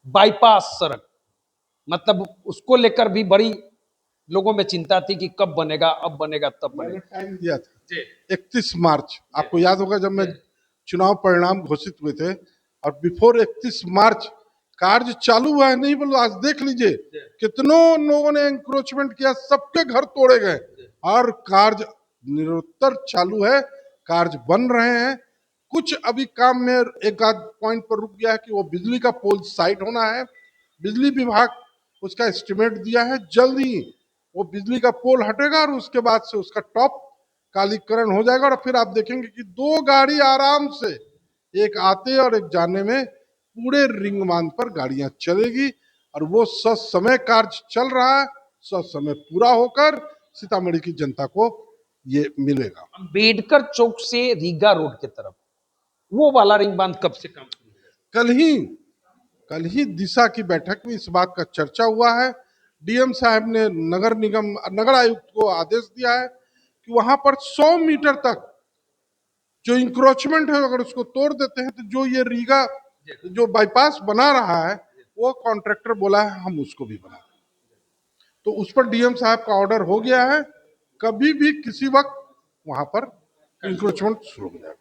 Bypass सड़क, मतलब उसको लेकर भी बड़ी लोगों में चिंता थी कि कब बनेगा, अब बनेगा तब मैंने बनेगा। टाइम दिया था जी 31 मार्च, आपको याद होगा जब मैं चुनाव परिणाम घोषित हुए थे, और बिफोर 31 मार्च कार्य चालू हुआ है। नहीं बोलो, आज देख लीजिए कितनों लोगों ने इंक्रोचमेंट किया, सबके घर तोड़े गए, और कार्य निरंतर चालू है, कार्य बन रहे हैं। कुछ अभी काम में एक आध पॉइंट पर रुक गया है कि वो बिजली का पोल साइट होना है। बिजली विभाग उसका एस्टिमेट दिया है, जल्द ही वो बिजली का पोल हटेगा और उसके बाद से उसका टॉप कालीकरण हो जाएगा, और फिर आप देखेंगे कि दो गाड़ी आराम से, एक आते और एक जाने में, पूरे रिंग बांध पर गाड़ियां चलेगी, और वो समय कार्य चल रहा है, समय पूरा होकर सीतामढ़ी की जनता को ये मिलेगा। अम्बेडकर चौक से रीगा रोड की तरफ वो वाला रिंग बांध कब से काम शुरू होगा? कल ही दिशा की बैठक में इस बात का चर्चा हुआ है। डीएम साहब ने नगर आयुक्त को आदेश दिया है कि वहां पर 100 मीटर तक जो इंक्रोचमेंट है, अगर उसको तोड़ देते हैं तो जो ये रीगा जो बाईपास बना रहा है, वो कॉन्ट्रैक्टर बोला है हम उसको भी बना दें। तो उस पर डीएम साहब का ऑर्डर हो गया है, कभी भी किसी वक्त वहां पर इंक्रोचमेंट शुरू हो जाएगा।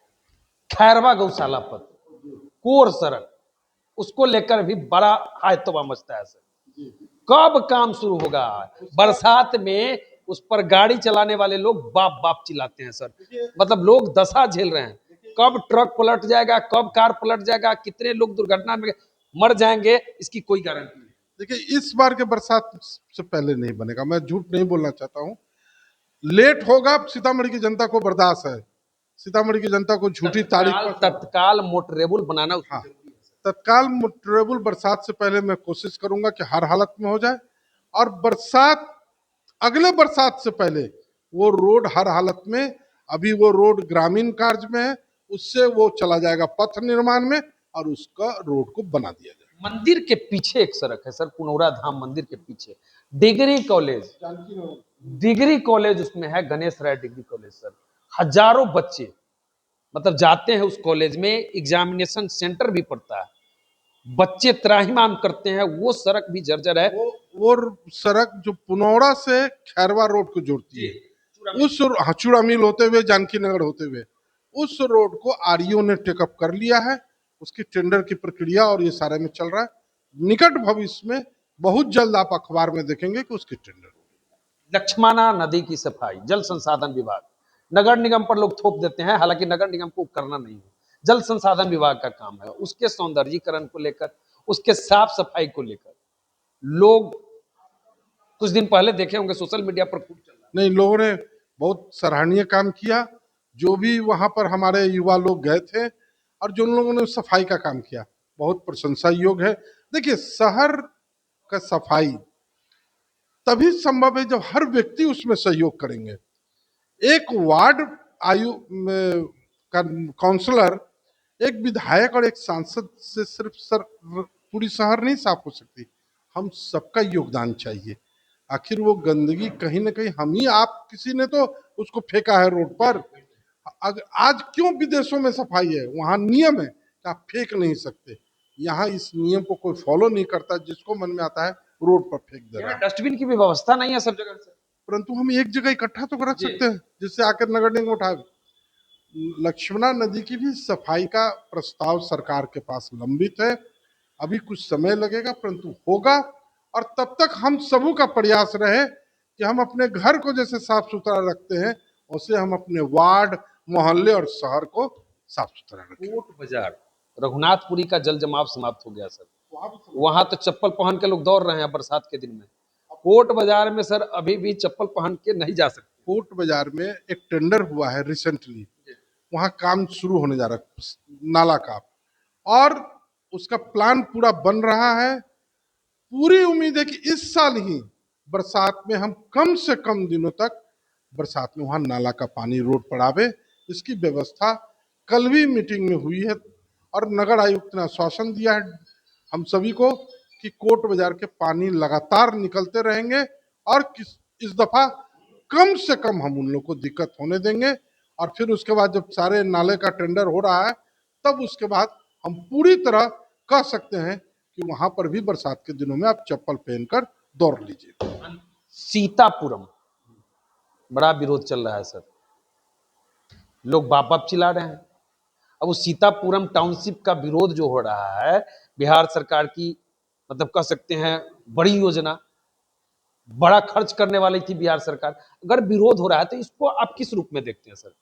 खैरवा गौशाला पर कोर सड़क, उसको लेकर भी बड़ा हायतवा मचता है सर। कब काम शुरू होगा? बरसात में उस पर गाड़ी चलाने वाले लोग बाप बाप चिल्लाते हैं सर, मतलब लोग दशा झेल रहे हैं। कब ट्रक पलट जाएगा, कब कार पलट जाएगा, कितने लोग दुर्घटना में मर जाएंगे, इसकी कोई गारंटी नहीं। देखिए, इस बार के बरसात से पहले नहीं बनेगा, मैं झूठ नहीं बोलना चाहता हूँ। लेट होगा, सीतामढ़ी की जनता को बर्दाश्त है। सीतामढ़ी की जनता को झूठी तारीख तत्काल मोटरेबल बनाना उसमें हाँ, जरूरी है सर। तत्काल मोटरेबल बरसात से पहले मैं कोशिश करूंगा कि हर हालत में हो जाए, और बरसात, अगले बरसात से पहले वो रोड हर हालत में, अभी वो रोड ग्रामीण कार्य में है, उससे वो चला जाएगा पथ निर्माण में, और उसका रोड को बना दिया जाएगा। मंदिर के पीछे एक सड़क है सर, पुनौरा धाम मंदिर के पीछे डिग्री कॉलेज, डिग्री कॉलेज उसमें है, गणेश राय डिग्री कॉलेज सर। हजारों बच्चे मतलब जाते हैं उस कॉलेज में, एग्जामिनेशन सेंटर भी पड़ता है, बच्चे त्राहिमाम करते हैं, वो सड़क भी जर्जर है। वो सड़क जो पुनौरा से खैरवा रोड को जोड़ती है, उस चूड़ा मिल होते हुए, जानकी नगर होते हुए, उस रोड को आरईओ ने टेकअप कर लिया है। उसकी टेंडर की प्रक्रिया और ये सारे में चल रहा है। निकट भविष्य में बहुत जल्द आप अखबार में देखेंगे कि उसकी टेंडर होगी। लक्ष्मणा नदी की सफाई जल संसाधन विभाग, नगर निगम पर लोग थोप देते हैं, हालांकि नगर निगम को करना नहीं है, जल संसाधन विभाग का काम है। उसके सौंदर्यीकरण को लेकर, उसके साफ सफाई को लेकर लोग कुछ दिन पहले देखे होंगे सोशल मीडिया पर खूब चल रहा नहीं, लोगों ने बहुत सराहनीय काम किया, जो भी वहां पर हमारे युवा लोग गए थे, और जो लोगों ने सफाई का काम किया, बहुत प्रशंसा योग्य है। देखिए, शहर का सफाई तभी संभव है जब हर व्यक्ति उसमें सहयोग करेंगे। एक वार्ड आयु का काउंसलर, एक विधायक और एक सांसद से सिर्फ पूरी शहर नहीं साफ हो सकती। हम सबका योगदान चाहिए। आखिर वो गंदगी कहीं ना कहीं हम ही, आप किसी ने तो उसको फेंका है रोड पर। अगर आज क्यों विदेशों में सफाई है, वहां नियम है कि आप फेंक नहीं सकते। यहाँ इस नियम को कोई फॉलो नहीं करता, जिसको मन में आता है रोड पर फेंक दे रहा है। है। डस्टबिन की भी व्यवस्था नहीं है सब जगह से, परंतु हम एक जगह इकट्ठा तो रख सकते हैं, जिससे आकर नगर निगम उठाए। लक्ष्मणा नदी की भी सफाई का प्रस्ताव सरकार के पास लंबित है। अभी कुछ समय लगेगा, परंतु होगा। और तब तक हम सबों का प्रयास रहे कि हम अपने घर को जैसे साफ सुथरा रखते हैं, उसे हम अपने वार्ड, मोहल्ले और शहर को साफ सुथरा रखें। कोट बाजार रघुनाथपुरी का जल जमाव समाप्त हो गया सर, वहां तो चप्पल पहन के लोग दौड़ रहे हैं बरसात के दिन में। कोट बाजार में सर अभी भी चप्पल पहन के नहीं जा सकते। कोट बाजार में एक टेंडर हुआ है रिसेंटली, वहां काम शुरू होने जा रहा है नाला का, और उसका प्लान पूरा बन रहा है। पूरी उम्मीद है कि इस साल ही बरसात में हम कम से कम दिनों तक बरसात में वहां नाला का पानी रोड पर आवे, इसकी व्यवस्था कल भी मीटिंग में हुई है, और नगर आयुक्त ने आश्वासन दिया है हम सभी को कि कोट बाजार के पानी लगातार निकलते रहेंगे, और इस दफा कम से कम हम उन लोग को दिक्कत होने देंगे। और फिर उसके बाद जब सारे नाले का टेंडर हो रहा है, तब उसके बाद हम पूरी तरह कह सकते हैं कि कि वहां पर भी बरसात के दिनों में आप चप्पल पहनकर दौड़ लीजिए। सीतापुरम बड़ा विरोध चल रहा है सर, लोग बाप बाप चिल्ला रहे हैं। अब उस सीतापुरम टाउनशिप का विरोध जो हो रहा है, बिहार सरकार की मतलब कह सकते हैं बड़ी योजना, बड़ा खर्च करने वाली थी बिहार सरकार। अगर विरोध हो रहा है तो इसको आप किस रूप में देखते हैं सर?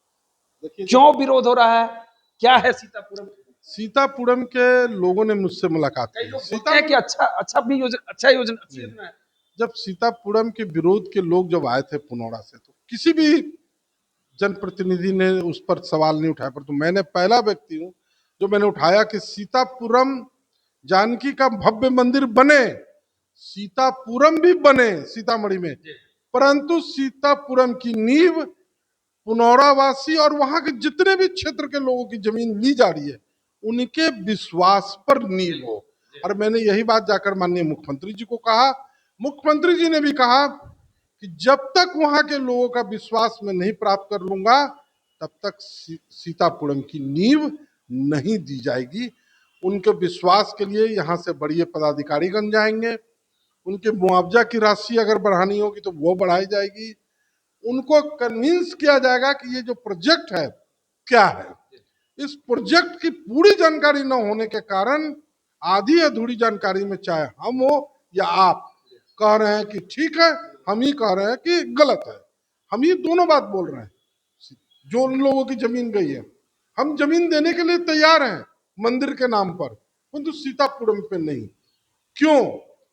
देखिए, क्यों विरोध हो रहा है, क्या है सीतापुरम? सीतापुरम के लोगों ने मुझसे मुलाकात कई की। लोग बोलते हैं कि अच्छा भी योजना, अच्छी योजना है। जब सीतापुरम के विरोध के लोग जब आए थे पुनौरा से, तो किसी भी जनप्रतिनिधि ने उस पर सवाल नहीं उठाया, परंतु मैंने पहला व्यक्ति हूं जो मैंने उठाया कि सीतापुरम जानकी का भव्य मंदिर बने, सीतापुरम भी बने सीतामढ़ी में, परंतु सीतापुरम की नींव पुनौरावासी और वहां के जितने भी क्षेत्र के लोगों की जमीन ली जा रही है उनके विश्वास पर नींव हो। और मैंने यही बात जाकर माननीय मुख्यमंत्री जी को कहा। मुख्यमंत्री जी ने भी कहा कि जब तक वहां के लोगों का विश्वास मैं नहीं प्राप्त कर लूंगा तब तक सीतापुरम की नींव नहीं दी जाएगी। उनके विश्वास के लिए यहाँ से बड़े पदाधिकारी बन जाएंगे, उनके मुआवजा की राशि अगर बढ़ानी होगी तो वो बढ़ाई जाएगी, उनको कन्विंस किया जाएगा कि ये जो प्रोजेक्ट है क्या है। इस प्रोजेक्ट की पूरी जानकारी न होने के कारण आधी अधूरी जानकारी में चाहे हम हो या आप कह रहे हैं कि ठीक है, हम ही कह रहे हैं कि गलत है, हम ही दोनों बात बोल रहे हैं। जो उन लोगों की जमीन गई है, हम जमीन देने के लिए तैयार हैं मंदिर के नाम पर, परंतु सीतापुरम पे नहीं। क्यों?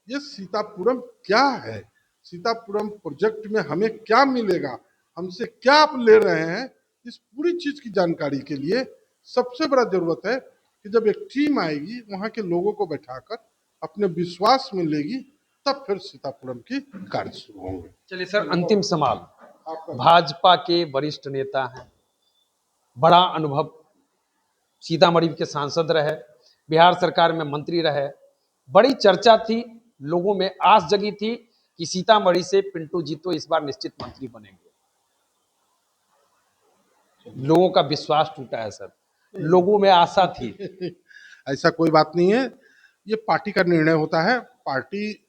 ये सीतापुरम क्या है, सीतापुरम प्रोजेक्ट में हमें क्या मिलेगा, हमसे क्या आप ले रहे हैं, इस पूरी चीज की जानकारी के लिए सबसे बड़ा जरूरत है कि जब एक टीम आएगी वहां के लोगों को बैठाकर अपने विश्वास में लेगी, तब फिर सीतापुरम की कार्य शुरू होंगे। चलिए सर, अंतिम सवाल, आपका भाजपा के वरिष्ठ नेता हैं, बड़ा अनुभव, सीतामढ़ी के सांसद रहे, बिहार सरकार में मंत्री रहे, बड़ी चर्चा थी, लोगों में आस जगी थी कि सीतामढ़ी से पिंटू जी तो इस बार निश्चित मंत्री बनेंगे। लोगों का विश्वास टूटा है सर, लोगों में आशा थी। ऐसा कोई बात नहीं है, ये पार्टी का निर्णय होता है। पार्टी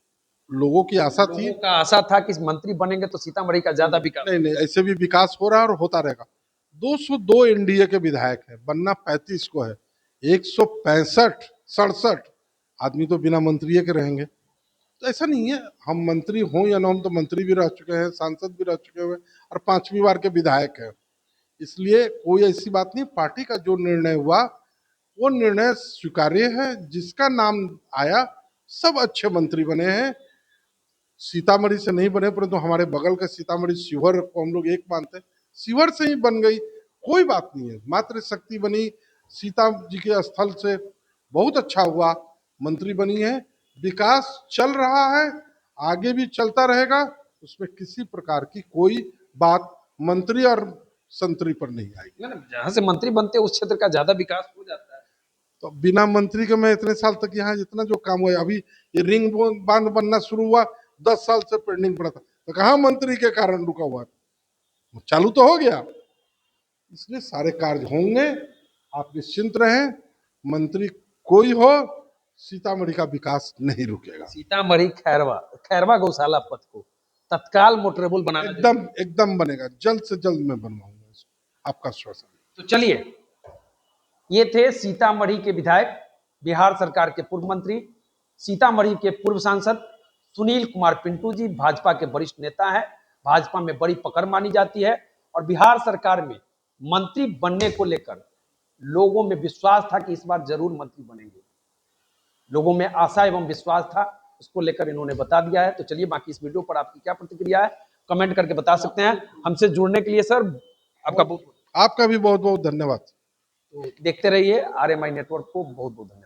लोगों की आशा थी, लोगों का आशा था कि मंत्री बनेंगे तो सीतामढ़ी का ज्यादा विकास। नहीं, ऐसे भी विकास हो रहा है और होता रहेगा। 202 एनडीए के विधायक है, बनना 35 को है, 165 67 आदमी तो बिना मंत्री के रहेंगे। तो ऐसा नहीं है, हम मंत्री हों या ना, हम तो मंत्री भी रह चुके हैं, सांसद भी रह चुके हैं और 5वीं बार के विधायक हैं। इसलिए कोई ऐसी बात नहीं, पार्टी का जो निर्णय हुआ वो निर्णय स्वीकार्य है। जिसका नाम आया सब अच्छे मंत्री बने हैं, सीतामढ़ी से नहीं बने, परंतु हमारे बगल के सीतामढ़ी शिवहर को हम लोग एक मानते हैं, शिवहर से ही बन गई, कोई बात नहीं है। मातृशक्ति बनी, सीता जी के स्थल से बहुत अच्छा हुआ, मंत्री बनी है, विकास चल रहा है, आगे भी चलता रहेगा, उसमें किसी प्रकार की कोई बात मंत्री और संतरी पर नहीं आएगी। जहां से मंत्री बनते उस क्षेत्र का ज्यादा विकास हो जाता है। तो बिना मंत्री के मैं इतने साल तक यहाँ जितना जो काम हुआ, अभी ये रिंग बांध बनना शुरू हुआ, 10 साल से पेंडिंग पड़ा था, तो कहाँ मंत्री के कारण रुका हुआ, चालू तो हो गया। इसलिए सारे कार्य होंगे, आप निश्चिंत रहें, मंत्री कोई हो, सीतामढ़ी का विकास नहीं रुकेगा। सीतामढ़ी खैरवा गौशाला पथ को तत्काल मोटरेबल बनाना एकदम बनेगा, जल्द से जल्द मैं बनवाऊंगा इसको, आपका आश्वासन। तो चलिए, ये थे सीतामढ़ी के विधायक, बिहार सरकार के पूर्व मंत्री, सीतामढ़ी के पूर्व सांसद सुनील कुमार पिंटू जी, भाजपा के वरिष्ठ नेता हैं, भाजपा में बड़ी पकड़ मानी जाती है और बिहार सरकार में मंत्री बनने को लेकर लोगों में विश्वास था कि इस बार जरूर मंत्री बनेंगे। लोगों में आशा एवं विश्वास था, उसको लेकर इन्होंने बता दिया है। तो चलिए, बाकी इस वीडियो पर आपकी क्या प्रतिक्रिया है कमेंट करके बता सकते हैं। हमसे जुड़ने के लिए सर आपका भी बहुत बहुत धन्यवाद। तो देखते रहिए RMI नेटवर्क को, बहुत बहुत धन्यवाद।